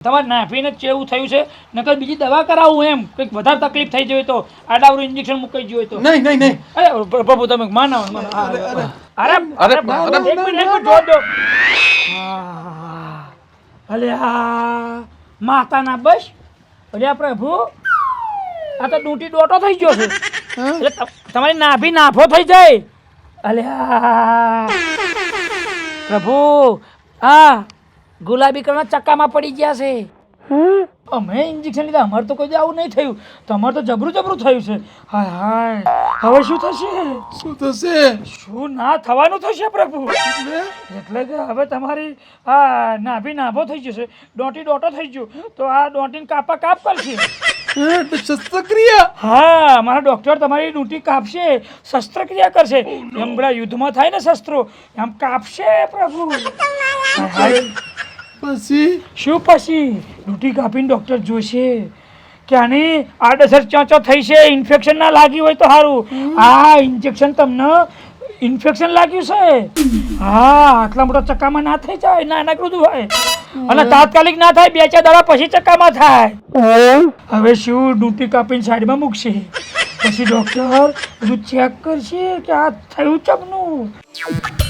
તમારે નાફીને ચેવું થયું છે નકર બીજી દવા કરાવું એમ કંઈક વધારે તકલીફ થઈ જાય તો આડાવરું ઇન્જેક્શન મૂકાઈ ગયું હોય તો નહીં અરે પ્રભુ તમે માનો અરે એક મિનિટ જો દો અલ્યા માતાના બસ અલ્યા પ્રભુ આ તો ડૂંટી ડોટો થઈ ગયો છે એટલે તમારી નાભી નાફો થઈ જાય અલ્યા પ્રભુ આ ગુલાબી કલરના ચક્કામાં પડી ગયા છે અમે ઇન્જેક્શન લીધા અમારે તો કોઈ આવું નહીં થયું તમારે તો જબરું થયું છે હાય હાય હવે શું થશે શું ના થવાનું થશે પ્રભુ એટલે કે હવે તમારી આ નાભી નાભો થઈ જશે ડોટી ડોટો થઈ ગયું તો આ ડોટીને કાપ કરશે શસ્ત્રક્રિયા હા મારા ડોક્ટર તમારી ડૂંટી કાપશે શસ્ત્રક્રિયા કરશે એમ બધા યુદ્ધમાં થાય ને શસ્ત્રો એમ કાપશે પ્રભુ પછી ડૂંટી કાપીને ડોક્ટર જોશે કે આની આડઅસર ચાંચો થઈ છે ઇન્ફેક્શન ના લાગ્યું હોય તો સારું આ ઇન્જેક્શન તમને ઇન્ફેક્શન લાગ્યું છે હા આટલા મોટા ચક્કામાં ના થઈ જાય નાના કૃતું હોય અને તાત્કાલિક ના થાય 2-4 દાડા પછી ચક્કામાં થાય હવે શું ડૂંટી કાપીને સાઈડમાં મૂકશે પછી ડોક્ટર બધું ચેક કરશે કે આ થયું ચમનું